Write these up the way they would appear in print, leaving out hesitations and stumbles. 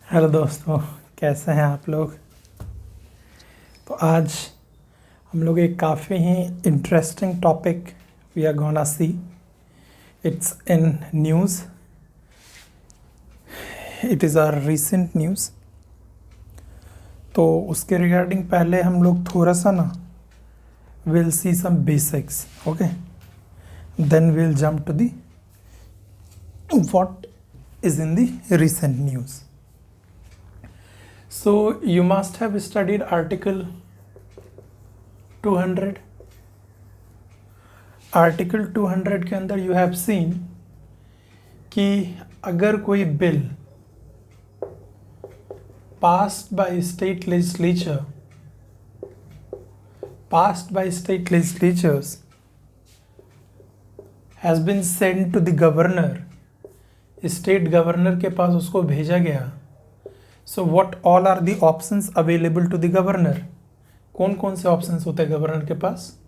Hello दोस्तों, कैसे हैं आप लोग। तो आज हम लोग एक काफ़ी ही interesting topic we are gonna see. It's in news, it is our recent news. तो उसके रिगार्डिंग पहले हम लोग थोड़ा सा ना will see some basics, okay, then will jump to the what is in the recent news. So you must have studied article 200. Article 200 के अंदर यू हैव सीन कि अगर कोई bill passed by state legislatures has been sent to the governor, state governor के पास उसको भेजा गया। So what all are the options available to the governor. कौन कौन से ऑप्शंस होते हैं गवर्नर के पास।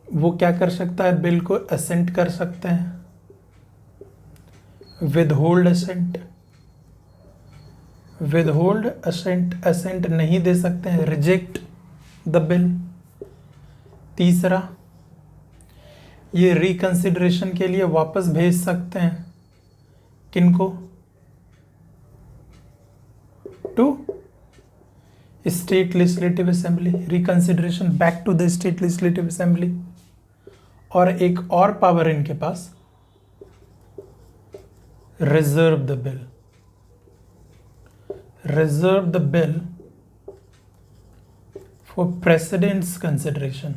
वो क्या कर सकता है, बिल को असेंट कर सकते हैं, विदहोल्ड असेंट नहीं दे सकते हैं, रिजेक्ट द बिल। तीसरा, ये रिकंसिडरेशन के लिए वापस भेज सकते हैं किनको, to state legislative assembly, reconsideration back to the state legislative assembly. और एक और पावर इनके पास, reserve the bill for president's consideration,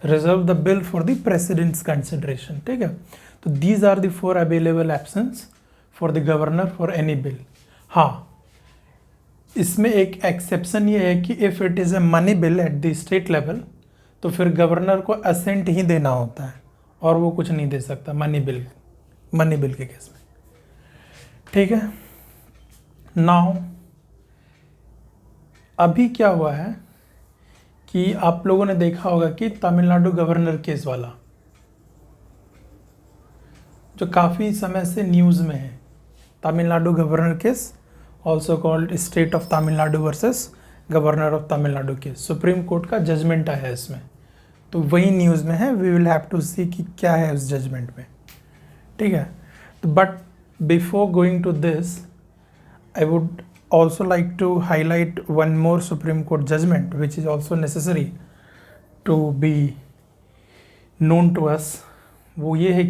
reserve the bill for the president's consideration. ठीक है, तो these are the 4 available options for the governor for any bill. हाँ, इसमें एक एक्सेप्शन ये है कि if it is a money bill at the state level, तो फिर गवर्नर को असेंट ही देना होता है और वो कुछ नहीं दे सकता मनी बिल के केस में। ठीक है, नाउ अभी क्या हुआ है कि आप लोगों ने देखा होगा कि तमिलनाडु गवर्नर केस वाला जो काफ़ी समय से न्यूज़ में है, Tamil Nadu governor case, also called state of Tamil Nadu versus governor of Tamil Nadu case. Supreme court का जजमेंट आया है इसमें, तो वही न्यूज़ में है। We will have to see कि क्या है उस जजमेंट में। ठीक है, तो but before going to this, I would also like to highlight one more Supreme Court judgment which is also necessary to be known to us। वो ये है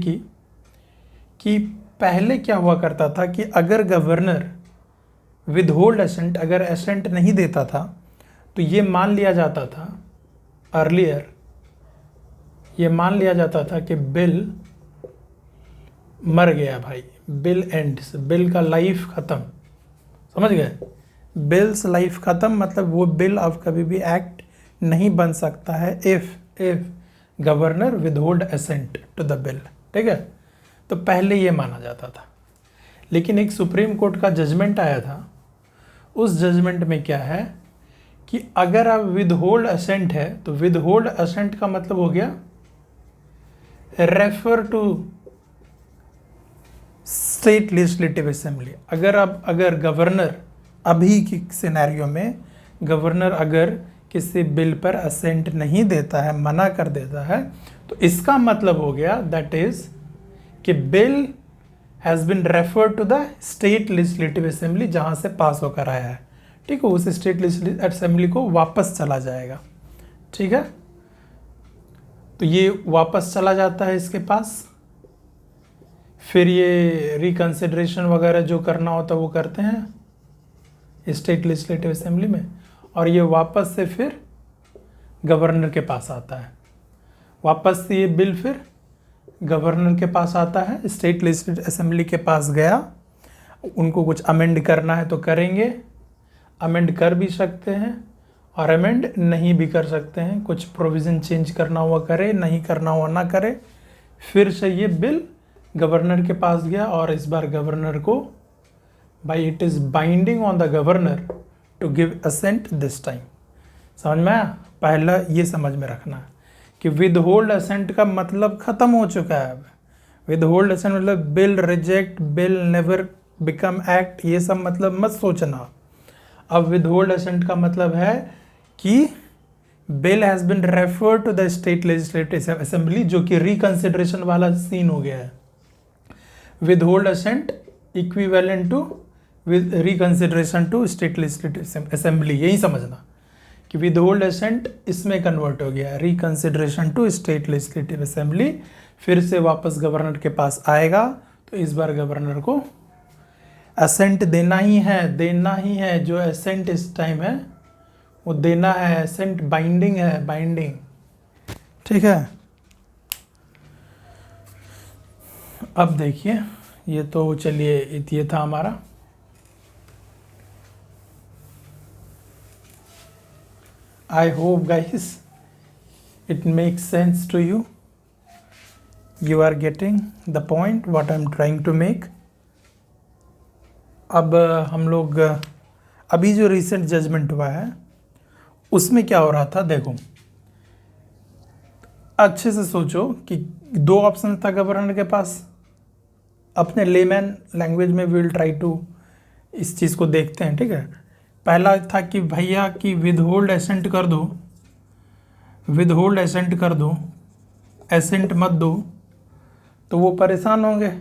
कि पहले क्या हुआ करता था कि अगर गवर्नर विदहोल्ड असेंट, अगर असेंट नहीं देता था, तो ये मान लिया जाता था अर्लियर, ये मान लिया जाता था कि बिल मर गया भाई, बिल एंड्स, बिल का लाइफ ख़त्म। समझ गए, बिल्स लाइफ ख़त्म, मतलब वो बिल अब कभी भी एक्ट नहीं बन सकता है if governor withhold assent to the bill. ठीक है, तो पहले ये माना जाता था। लेकिन एक सुप्रीम कोर्ट का जजमेंट आया था, उस जजमेंट में क्या है कि अगर आप विदहोल्ड असेंट है, तो विदहोल्ड असेंट का मतलब हो गया refer to state legislative assembly. अगर गवर्नर, अभी की सिनेरियो में गवर्नर अगर किसी बिल पर असेंट नहीं देता है, मना कर देता है, तो इसका मतलब हो गया दैट इज कि bill has been referred to the state legislative assembly, जहाँ से पास होकर आया है। ठीक है, उस स्टेट लेजिस्लेटिव असेंबली को वापस चला जाएगा। ठीक है, तो ये वापस चला जाता है इसके पास, फिर ये रिकंसिडरेशन वगैरह जो करना होता है वो करते हैं स्टेट लेजिस्लेटिव असेंबली में, और ये वापस से फिर गवर्नर के पास आता है। वापस से ये बिल फिर गवर्नर के पास आता है, स्टेट लेजिस्लेटिव असेंबली के पास गया, उनको कुछ अमेंड करना है तो करेंगे, अमेंड कर भी सकते हैं और अमेंड नहीं भी कर सकते हैं, कुछ प्रोविज़न चेंज करना हुआ करे, नहीं करना हुआ ना करे। फिर से ये बिल गवर्नर के पास गया और इस बार गवर्नर को, भाई it is binding on the governor to give assent this time. समझ में आया, पहला ये समझ में रखना है कि विद होल्ड असेंट का मतलब ख़त्म हो चुका है। अब विद होल्ड असेंट मतलब bill reject, bill never become act, ये सब मतलब मत सोचना। अब विदहोल्ड असेंट का मतलब है कि bill has been referred to the state legislative assembly, जो कि रिकंसिडरेशन वाला सीन हो गया है। Withhold assent equivalent to with reconsideration to state legislative assembly, यही समझना कि विदहोल्ड असेंट इसमें कन्वर्ट हो गया, reconsideration to state legislative assembly, फिर से वापस गवर्नर के पास आएगा। तो इस बार गवर्नर को असेंट देना ही है, जो असेंट इस टाइम है वो देना है। असेंट बाइंडिंग है, बाइंडिंग, ठीक है। अब देखिए, ये तो चलिए ये था हमारा। I hope guys it makes sense to you. You are getting the point what I'm trying to make. अब हम लोग अभी जो रिसेंट जजमेंट हुआ है उसमें क्या हो रहा था, देखो अच्छे से सोचो कि दो ऑप्शन था गवर्नर के पास। अपने लेमैन लैंग्वेज में विल ट्राई टू इस चीज़ को देखते हैं, ठीक है। पहला था कि भैया कि विदहोल्ड एसेंट कर दो, विदहोल्ड एसेंट कर दो, एसेंट मत दो, तो वो परेशान होंगे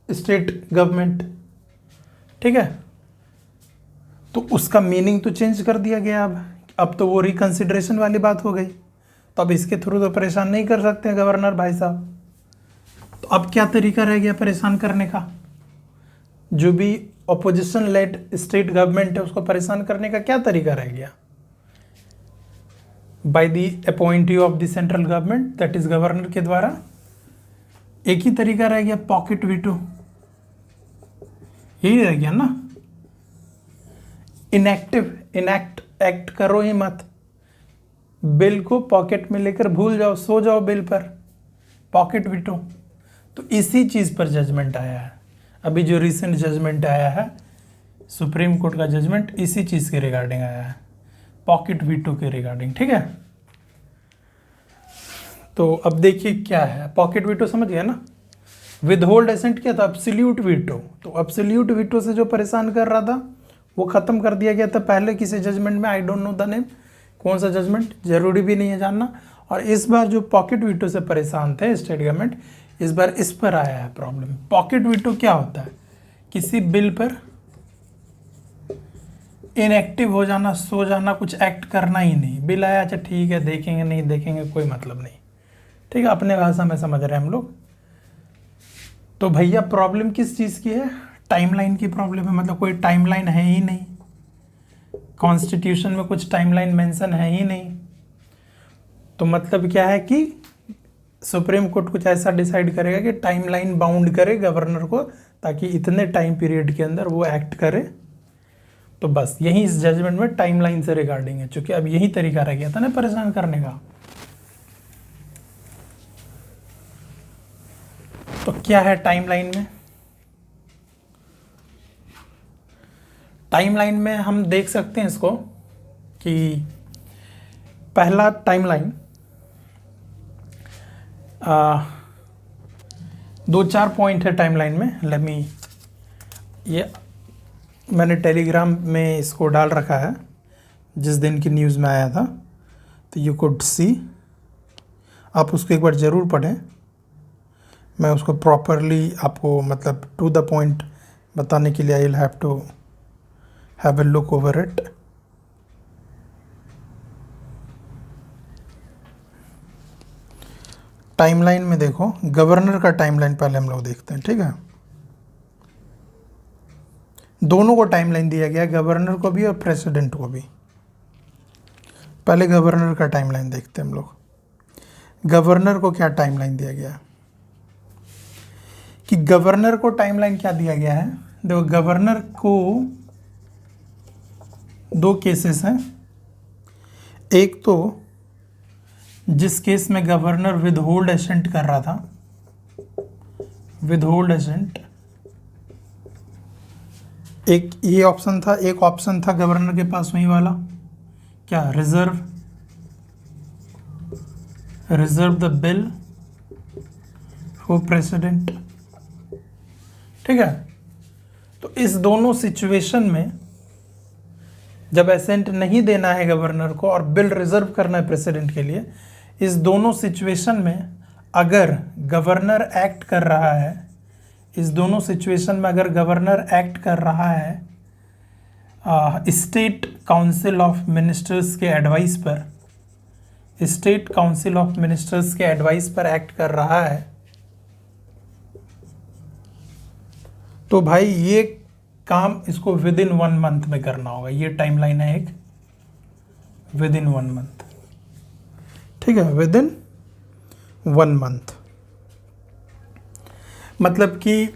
स्टेट गवर्नमेंट, ठीक है। तो उसका मीनिंग तो चेंज कर दिया गया। अब तो वो रिकंसिडरेशन वाली बात हो गई, तो अब इसके थ्रू तो परेशान नहीं कर सकते गवर्नर भाई साहब। तो अब क्या तरीका रह गया परेशान करने का? जो भी ऑपोजिशन लेड स्टेट गवर्नमेंट है उसको परेशान करने का क्या तरीका रह गया? By the appointee of the central government, that is governor के द्वारा। एक ही तरीका रह गया, पॉकेट वीटो, यही रह गया ना। इनएक्टिव, एक्ट करो ही मत, बिल को पॉकेट में लेकर भूल जाओ, सो जाओ बिल पर, पॉकेट वीटो। तो इसी चीज़ पर जजमेंट आया है। अभी जो रिसेंट जजमेंट आया है सुप्रीम कोर्ट का जजमेंट, इसी चीज़ के रिगार्डिंग आया है, पॉकेट वीटो के रिगार्डिंग, ठीक है। तो अब देखिए क्या है, पॉकेट वीटो समझ गया ना। विदहोल्ड एसेंट क्या था? Absolute veto. तो एब्सोल्यूट वीटो से जो परेशान कर रहा था वो ख़त्म कर दिया गया था पहले किसी जजमेंट में, I don't know the name, कौन सा जजमेंट, जरूरी भी नहीं है जानना। और इस बार जो पॉकेट वीटो से परेशान थे स्टेट गवर्नमेंट, इस बार इस पर आया है प्रॉब्लम। पॉकेट वीटो क्या होता है? किसी बिल पर इनएक्टिव हो जाना, सो जाना, कुछ एक्ट करना ही नहीं। बिल आया, अच्छा ठीक है, देखेंगे नहीं देखेंगे कोई मतलब नहीं, ठीक है, अपने भाषा में समझ रहे हैं हम लोग। तो भैया प्रॉब्लम किस चीज़ की है? टाइमलाइन की प्रॉब्लम है, मतलब कोई टाइमलाइन है ही नहीं, कॉन्स्टिट्यूशन में कुछ टाइमलाइन मेंशन है ही नहीं। तो मतलब क्या है कि सुप्रीम कोर्ट कुछ ऐसा डिसाइड करेगा कि टाइमलाइन बाउंड करे गवर्नर को, ताकि इतने टाइम पीरियड के अंदर वो एक्ट करे। तो बस यही इस जजमेंट में टाइमलाइन से रिगार्डिंग है, क्योंकि अब यही तरीका रह गया था ना परेशान करने का। तो क्या है टाइमलाइन में? टाइमलाइन में हम देख सकते हैं इसको कि पहला टाइमलाइन 2-4 पॉइंट है टाइमलाइन में। लेट मी, ये मैंने टेलीग्राम में इसको डाल रखा है जिस दिन की न्यूज़ में आया था, तो यू कुड सी, आप उसको एक बार ज़रूर पढ़ें। मैं उसको प्रॉपरली आपको मतलब टू द पॉइंट बताने के लिए I will have to have a look over it. Timeline में देखो, गवर्नर का टाइमलाइन पहले हम लोग देखते हैं, ठीक है। दोनों को टाइमलाइन दिया गया, गवर्नर को भी और प्रेसिडेंट को भी। पहले गवर्नर का टाइमलाइन देखते हैं हम लोग। गवर्नर को क्या टाइमलाइन दिया गया कि गवर्नर को टाइमलाइन क्या दिया गया है? देखो, गवर्नर को 2 केसेस हैं। एक तो जिस केस में गवर्नर विदहोल्ड एसेंट कर रहा था, विदहोल्ड एसेंट, एक ये ऑप्शन था। एक ऑप्शन था गवर्नर के पास वही वाला, क्या, reserve the bill for president, ठीक है। तो इस दोनों सिचुएशन में जब एसेंट नहीं देना है गवर्नर को और बिल रिजर्व करना है प्रेसिडेंट के लिए, इस दोनों सिचुएशन में अगर गवर्नर एक्ट कर रहा है, इस दोनों सिचुएशन में अगर गवर्नर एक्ट कर रहा है स्टेट काउंसिल ऑफ मिनिस्टर्स के एडवाइस पर, स्टेट काउंसिल ऑफ मिनिस्टर्स के एडवाइस पर एक्ट कर रहा है, तो भाई ये काम इसको विद इन 1 मंथ में करना होगा। ये टाइमलाइन है एक, विद इन 1 मंथ। ठीक है, विद इन 1 मंथ। मतलब कि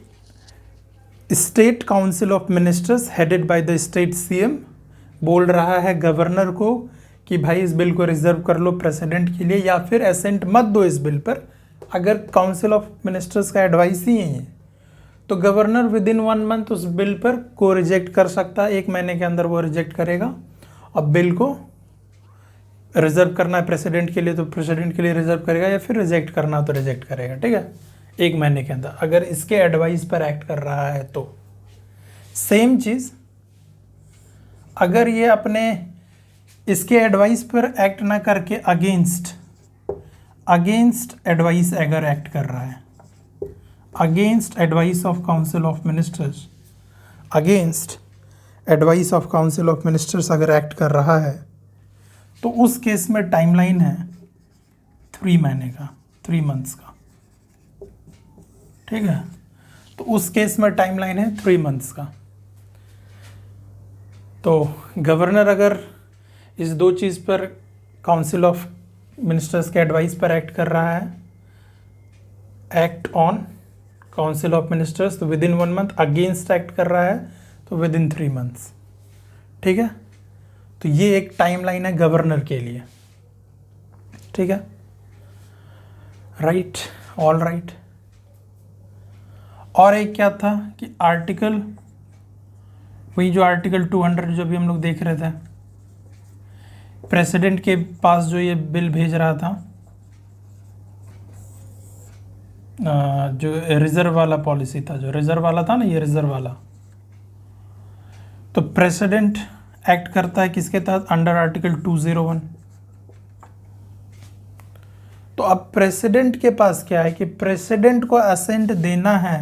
state council of ministers headed by the state CM बोल रहा है गवर्नर को कि भाई इस बिल को रिजर्व कर लो प्रेसिडेंट के लिए, या फिर एसेंट मत दो इस बिल पर। अगर काउंसिल ऑफ मिनिस्टर्स का एडवाइस ही है तो गवर्नर विद इन 1 मंथ उस बिल पर को रिजेक्ट कर सकता है। 1 महीने के अंदर वो रिजेक्ट करेगा। अब बिल को रिजर्व करना है प्रेसिडेंट के लिए तो प्रेसिडेंट के लिए रिजर्व करेगा, या फिर रिजेक्ट करना तो रिजेक्ट करेगा। ठीक है, 1 महीने के अंदर अगर इसके एडवाइस पर एक्ट कर रहा है तो। सेम चीज अगर ये अपने इसके एडवाइस पर एक्ट ना करके अगेंस्ट एडवाइस अगर एक्ट कर रहा है, against advice of council of ministers, against advice of council of ministers अगर एक्ट कर रहा है तो उस केस में टाइमलाइन है 3 महीने का, 3 मंथ्स का। ठीक है, तो उस केस में टाइमलाइन है 3 मंथ्स का। तो गवर्नर अगर इस 2 चीज़ पर काउंसिल ऑफ मिनिस्टर्स के एडवाइस पर एक्ट कर रहा है, act on council of ministers, तो within 1 month, against act कर रहा है तो विद इन 3 मंथ्स। ठीक है, तो ये एक टाइमलाइन है गवर्नर के लिए। ठीक है, राइट, ऑल राइट। और एक क्या था कि आर्टिकल, वही जो आर्टिकल 200 जो भी हम लोग देख रहे थे, प्रेसिडेंट के पास जो ये बिल भेज रहा था, जो रिजर्व वाला पॉलिसी था, जो रिजर्व वाला था ना, ये रिजर्व वाला, तो प्रेसिडेंट एक्ट करता है किसके तहत? Under article 201। तो अब प्रेसिडेंट के पास क्या है कि प्रेसिडेंट को असेंट देना है।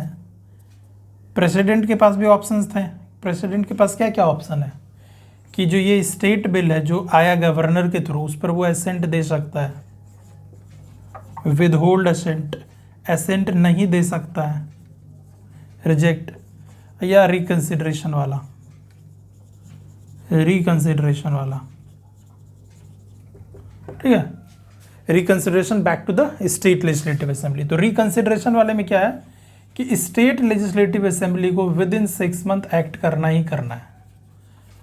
प्रेसिडेंट के पास भी ऑप्शंस थे। प्रेसिडेंट के पास क्या क्या ऑप्शन है कि जो ये स्टेट बिल है जो आया गवर्नर के थ्रू, उस पर वो असेंट दे सकता है, विद होल्ड असेंट, असेंट नहीं दे सकता है, रिजेक्ट, या रिकंसिडरेशन वाला, रिकंसिडरेशन वाला। ठीक है, reconsideration back to the state legislative assembly. तो रिकंसिडरेशन वाले में क्या है कि स्टेट लेजिस्लेटिव असेंबली को विद इन 6 मंथ एक्ट करना ही करना है,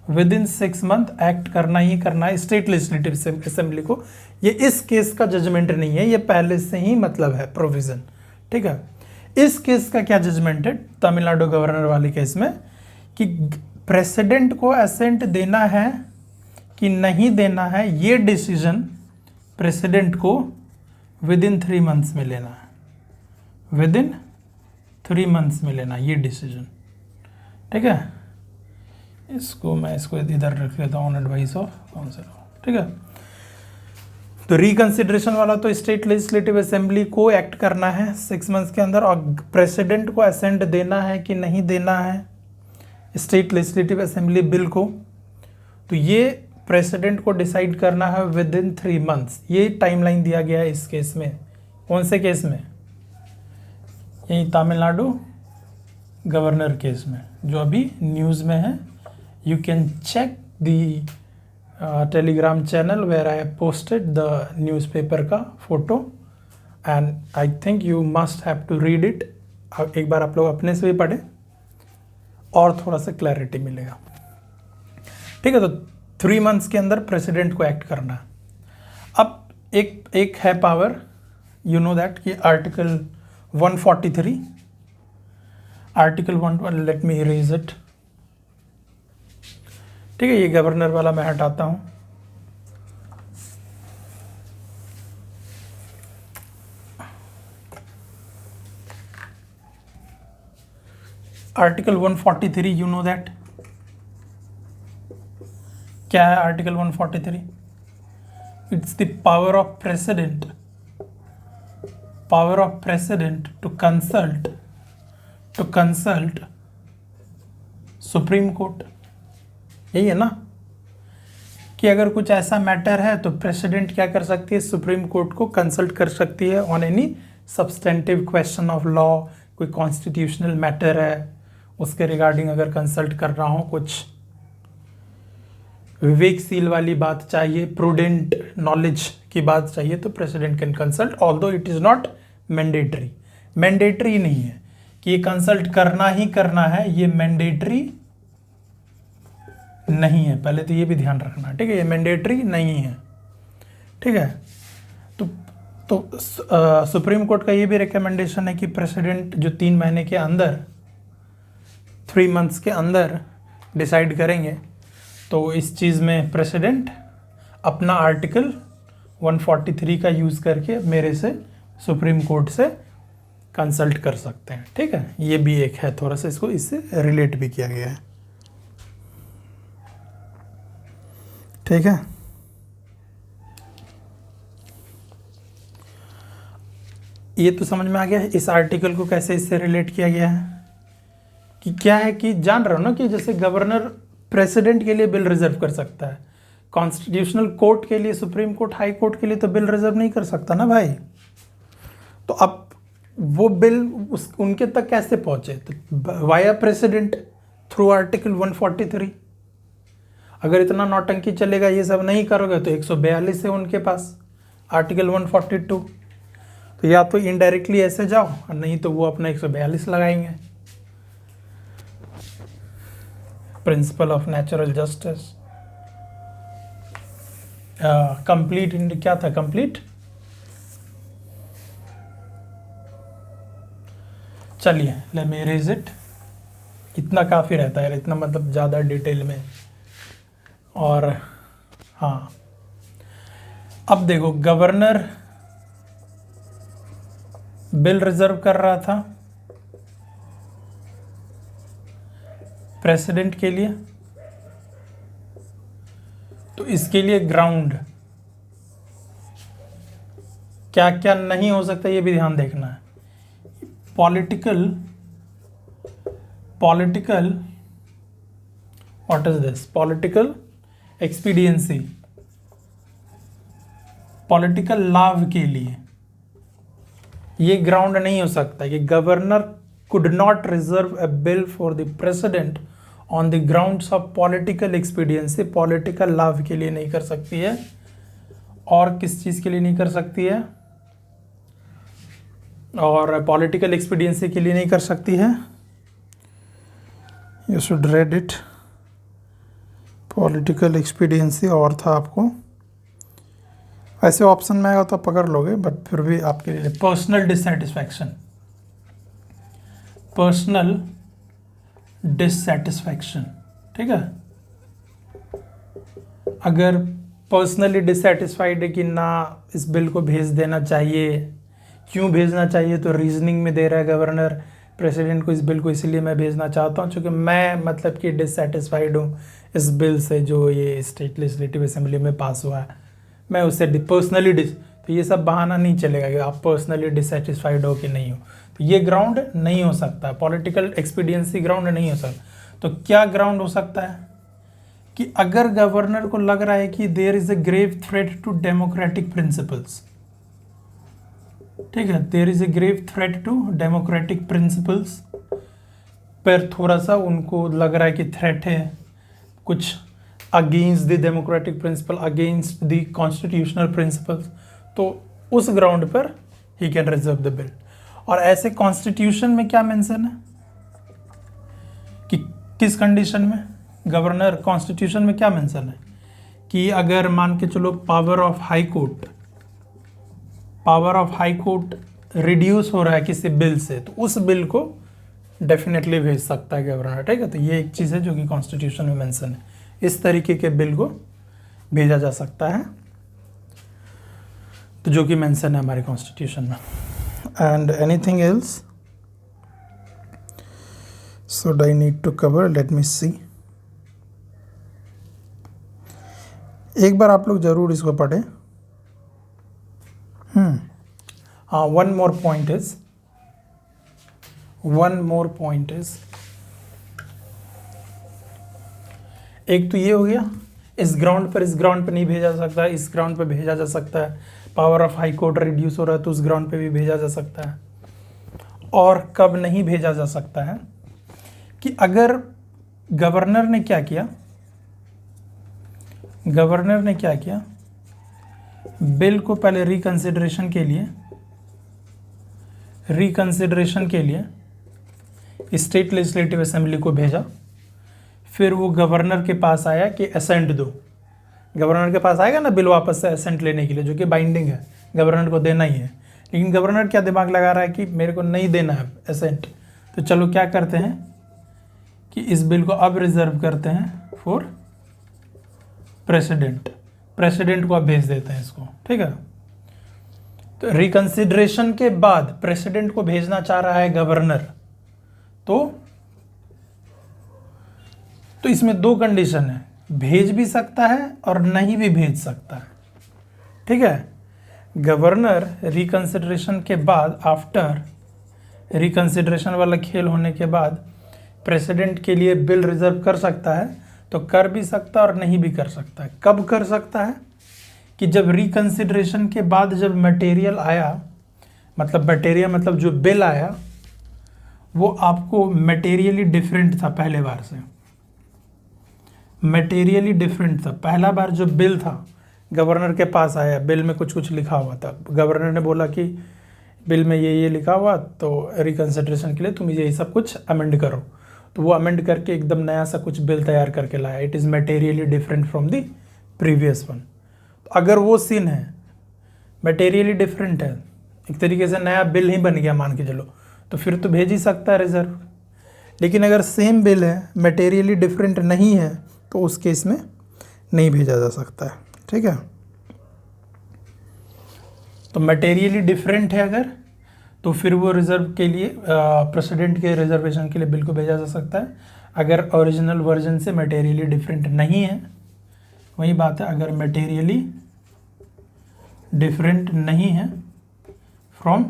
विद इन 6 मंथ एक्ट करना ही करना है स्टेट लेजिस्लेटिव असेंबली को। ये इस केस का जजमेंट नहीं है, ये पहले से ही मतलब है प्रोविजन। ठीक है, इस केस का क्या जजमेंट है तमिलनाडु गवर्नर वाले केस में कि प्रेसिडेंट को असेंट देना है कि नहीं देना है, ये डिसीजन प्रेसिडेंट को विद इन 3 मंथ्स में लेना है, विद इन 3 मंथ्स में लेना ये डिसीजन। ठीक है, इसको इधर रख लेता हूँ, ऑन एडवाइस ऑफ काउंसिल। ठीक है, तो रिकंसिडरेशन वाला तो स्टेट लेजिस्लेटिव असेंबली को एक्ट करना है 6 मंथ्स के अंदर, और प्रेसिडेंट को असेंट देना है कि नहीं देना है स्टेट लेजिस्लेटिव असेंबली बिल को, तो ये प्रेसिडेंट को डिसाइड करना है विद इन 3 मंथ्स। ये टाइमलाइन दिया गया है इस केस में। कौन से केस में? यही तमिलनाडु गवर्नर केस में, जो अभी न्यूज़ में है। You can check the Telegram channel where I have posted the newspaper का photo, and I think you must have to read it. एक बार आप लोग अपने से भी पढ़ें और थोड़ा सा क्लैरिटी मिलेगा। ठीक है, तो 3 मंथ्स के अंदर प्रेसिडेंट को एक्ट करना है। अब एक है पावर, यू नो दैट कि article 143, article 1, let me erase it. ठीक है, ये गवर्नर वाला मैं हटाता हूं। आर्टिकल 143, यू नो दैट, क्या है article 143? It's the power of president to consult supreme court. यही है ना, कि अगर कुछ ऐसा मैटर है तो प्रेसिडेंट क्या कर सकती है, सुप्रीम कोर्ट को कंसल्ट कर सकती है on any substantive question of law. कोई कॉन्स्टिट्यूशनल मैटर है उसके रिगार्डिंग अगर कंसल्ट कर रहा हूँ, कुछ विवेकशील वाली बात चाहिए, प्रूडेंट नॉलेज की बात चाहिए, तो president can consult, although it is not mandatory. Mandatory नहीं है कि ये कंसल्ट करना ही करना है, ये मैंडेटरी नहीं है, पहले तो ये भी ध्यान रखना, ठीक है, ये मैंडेटरी नहीं है, ठीक है। तो सुप्रीम कोर्ट का ये भी रिकमेंडेशन है कि प्रेसिडेंट जो 3 महीने के अंदर, 3 मंथ्स के अंदर डिसाइड करेंगे, तो इस चीज़ में प्रेसिडेंट अपना आर्टिकल 143 का यूज़ करके मेरे से सुप्रीम कोर्ट से कंसल्ट कर सकते हैं, ठीक है। ये भी एक है, थोड़ा सा इसको इससे रिलेट भी किया गया है, ठीक है। ये तो समझ में आ गया है इस आर्टिकल को कैसे इससे रिलेट किया गया है, कि क्या है कि जान रहे हो ना कि जैसे गवर्नर प्रेसिडेंट के लिए बिल रिजर्व कर सकता है, कॉन्स्टिट्यूशनल कोर्ट के लिए, सुप्रीम कोर्ट, हाई कोर्ट के लिए तो बिल रिजर्व नहीं कर सकता ना भाई। तो अब वो बिल उनके तक कैसे पहुंचे, तो वाया प्रेसिडेंट थ्रू आर्टिकल 143। अगर इतना नौटंकी चलेगा, ये सब नहीं करोगे, तो 142 है उनके पास आर्टिकल 142, तो या तो इनडायरेक्टली ऐसे जाओ, और नहीं तो वो अपना 142 लगाएंगे। Principle of natural justice, complete, क्या था कंप्लीट, चलिए लेट मी इरेज इट, इतना काफ़ी रहता है, इतना मतलब ज़्यादा डिटेल में। और हाँ, अब देखो, गवर्नर बिल रिजर्व कर रहा था प्रेसिडेंट के लिए, तो इसके लिए ग्राउंड क्या क्या नहीं हो सकता, ये भी ध्यान देखना है। Political, what is this, political expediency, political लाभ के लिए ये ग्राउंड नहीं हो सकता कि governor could not reserve a bill for the president on the grounds of political expediency. Political लाभ के लिए नहीं कर सकती है, और किस चीज़ के लिए नहीं कर सकती है, और पॉलिटिकल एक्सपीडियंसी के लिए नहीं कर सकती है। You should read it, political expediency और था आपको, ऐसे ऑप्शन में आएगा तो पकड़ लोगे, बट फिर भी आपके लिए पर्सनल डिससेटिस्फैक्शन, ठीक है। अगर पर्सनली डिससेटिस्फाइड है कि ना इस बिल को भेज देना चाहिए, क्यों भेजना चाहिए, तो रीजनिंग में दे रहा है गवर्नर प्रेसिडेंट को, इस बिल को इसलिए मैं भेजना चाहता हूँ क्योंकि मैं मतलब कि डिससेटिस्फाइड हूँ इस बिल से जो ये स्टेट लेजिस्लेटिव असेंबली में पास हुआ है, मैं उससे पर्सनली तो ये सब बहाना नहीं चलेगा कि आप पर्सनली डिससेटिस्फाइड हो कि नहीं हो, तो ये ग्राउंड नहीं हो सकता, पॉलिटिकल एक्सपीडियंसी ग्राउंड नहीं हो सकता। तो क्या ग्राउंड हो सकता है कि अगर गवर्नर को लग रहा है कि there is a grave threat to democratic principles, ठीक है, there is a grave threat to democratic principles, पर थोड़ा सा उनको लग रहा है कि थ्रेट है कुछ against the democratic principle, against the constitutional principles, तो उस ग्राउंड पर ही कैन रिजर्व द बिल। और ऐसे कॉन्स्टिट्यूशन में क्या मेंशन है कि किस कंडीशन में गवर्नर, कॉन्स्टिट्यूशन में क्या मेंशन है कि अगर मान के चलो power of high court reduce हो रहा है किसी बिल से, तो उस बिल को डेफिनेटली भेज सकता है गवर्नर, ठीक है। तो ये एक चीज़ है जो कि कॉन्स्टिट्यूशन में मेंशन है, इस तरीके के बिल को भेजा जा सकता है, तो जो कि मेंशन है हमारे कॉन्स्टिट्यूशन में। And anything else, should I need to cover? Let me see. एक बार आप लोग जरूर इसको पढ़ें. one more point is एक तो ये हो गया, इस ग्राउंड पर नहीं भेजा जा सकता, इस ग्राउंड पर भेजा जा सकता है. Power of high court reduce हो रहा है तो उस ग्राउंड पे भी भेजा जा सकता है. और कब नहीं भेजा जा सकता है कि अगर गवर्नर ने क्या किया, बिल को पहले रिकंसिडरेशन के लिए स्टेट लेजिस्लेटिव असेंबली को भेजा, फिर वो गवर्नर के पास आया कि असेंट दो. गवर्नर के पास आएगा ना बिल वापस से असेंट लेने के लिए, जो कि बाइंडिंग है, गवर्नर को देना ही है. लेकिन गवर्नर क्या दिमाग लगा रहा है कि मेरे को नहीं देना है असेंट, तो चलो क्या करते हैं कि इस बिल को अब रिजर्व करते हैं फॉर प्रेसिडेंट को अब भेज देते हैं इसको. ठीक है, तो रिकंसिडरेशन के बाद प्रेसिडेंट को भेजना चाह रहा है गवर्नर, तो इसमें दो कंडीशन है, भेज भी सकता है और नहीं भी भेज सकता है. ठीक है, गवर्नर रिकंसिडरेशन के बाद, आफ्टर रिकंसिडरेशन वाला खेल होने के बाद प्रेसिडेंट के लिए बिल रिजर्व कर सकता है, तो कर भी सकता है और नहीं भी कर सकता है. कब कर सकता है कि जब रिकंसिडरेशन के बाद जब मटेरियल आया, मतलब जो बिल आया वो आपको मटेरियली डिफरेंट था पहले बार से, मटेरियली डिफरेंट था. पहला बार जो बिल था गवर्नर के पास आया, बिल में कुछ लिखा हुआ था, गवर्नर ने बोला कि बिल में ये लिखा हुआ, तो रिकंसिडरेशन के लिए तुम यही सब कुछ अमेंड करो, तो वो अमेंड करके एकदम नया सा कुछ बिल तैयार करके लाया. It is materially different from the previous one. अगर वो सीन है, मटेरियली डिफरेंट है, एक तरीके से नया बिल ही बन गया मान के चलो, तो फिर तो भेज ही सकता है रिजर्व. लेकिन अगर सेम बिल है, मटेरियली डिफरेंट नहीं है, तो उस केस में नहीं भेजा जा सकता है. ठीक है, तो मटेरियली डिफरेंट है अगर, तो फिर वो रिजर्व के लिए प्रेसिडेंट के रिजर्वेशन के लिए बिल को भेजा जा सकता है. अगर ओरिजिनल वर्जन से मटेरियली डिफरेंट नहीं है, वही बात है, अगर मटेरियली डिफरेंट नहीं है फ्रॉम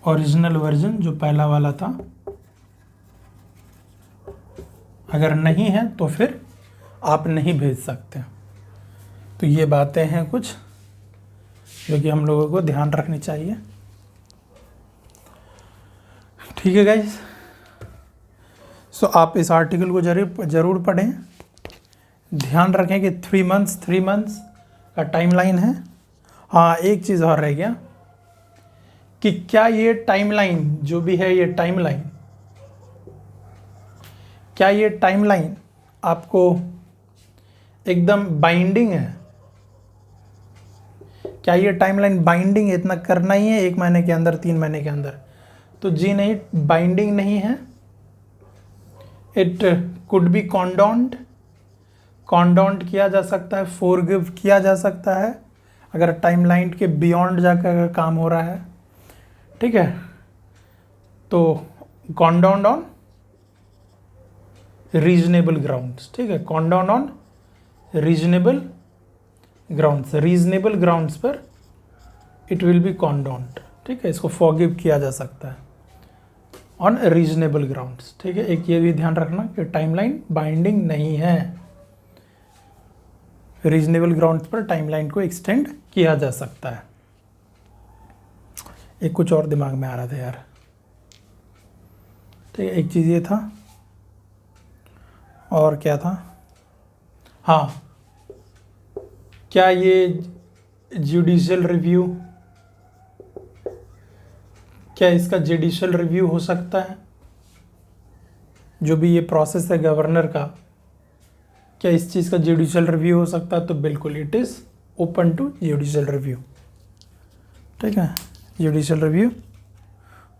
ओरिजिनल वर्जन जो पहला वाला था, अगर नहीं है तो फिर आप नहीं भेज सकते. तो ये बातें हैं कुछ जो कि हम लोगों को ध्यान रखनी चाहिए. ठीक है गाइस, सो आप इस आर्टिकल को जरूर पढ़ें. ध्यान रखें कि 3 मंथ्स का टाइमलाइन है. हाँ, एक चीज़ और रह गया कि क्या ये टाइमलाइन जो भी है, ये टाइमलाइन, क्या ये टाइमलाइन आपको एकदम बाइंडिंग है? क्या ये टाइमलाइन बाइंडिंग है, इतना करना ही है 1 महीने के अंदर, 3 महीने के अंदर? तो जी नहीं, बाइंडिंग नहीं है. इट कुड बी कॉन्डोन्ड किया जा सकता है, फॉरगिव किया जा सकता है अगर टाइमलाइन के बियॉन्ड जाकर अगर काम हो रहा है. ठीक है, तो कॉन्डोन्ड ऑन रीजनेबल ग्राउंड्स. ठीक है, कॉन्डोन्ड ऑन रीजनेबल ग्राउंड्स पर इट विल बी कॉन्डोन्ड. ठीक है, इसको फॉरगिव किया जा सकता है ऑन रीजनेबल ग्राउंड्स. ठीक है, एक ये भी ध्यान रखना कि टाइमलाइन बाइंडिंग नहीं है, रीजनेबल ग्राउंड्स पर टाइमलाइन को एक्सटेंड किया जा सकता है. एक कुछ और दिमाग में आ रहा था यार. ठीक है, एक चीज़ ये था, और क्या था, हाँ, क्या ये जुडिशियल रिव्यू, क्या इसका जुडिशियल रिव्यू हो सकता है? जो भी ये प्रोसेस है गवर्नर का, क्या इस चीज़ का जुडिशियल रिव्यू हो सकता है? तो बिल्कुल, it is open to judicial review. ठीक है, जुडिशियल रिव्यू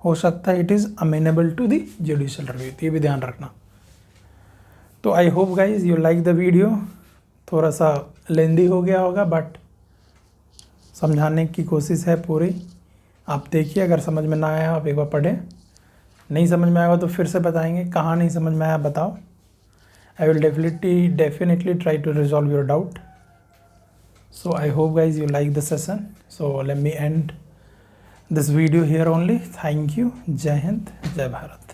हो सकता है, it is amenable to the judicial review. तो ये भी ध्यान रखना. तो I hope guys you like the video. थोड़ा सा लेंदी हो गया होगा, बट समझाने की कोशिश है पूरी. आप देखिए, अगर समझ में ना आया आप एक बार पढ़ें, नहीं समझ में आएगा तो फिर से बताएंगे, कहाँ नहीं समझ में आया बताओ। I will definitely try to resolve your doubt. So I hope guys you like the session. So let me end this video here only. Thank you. Jai Hind, Jai Bharat.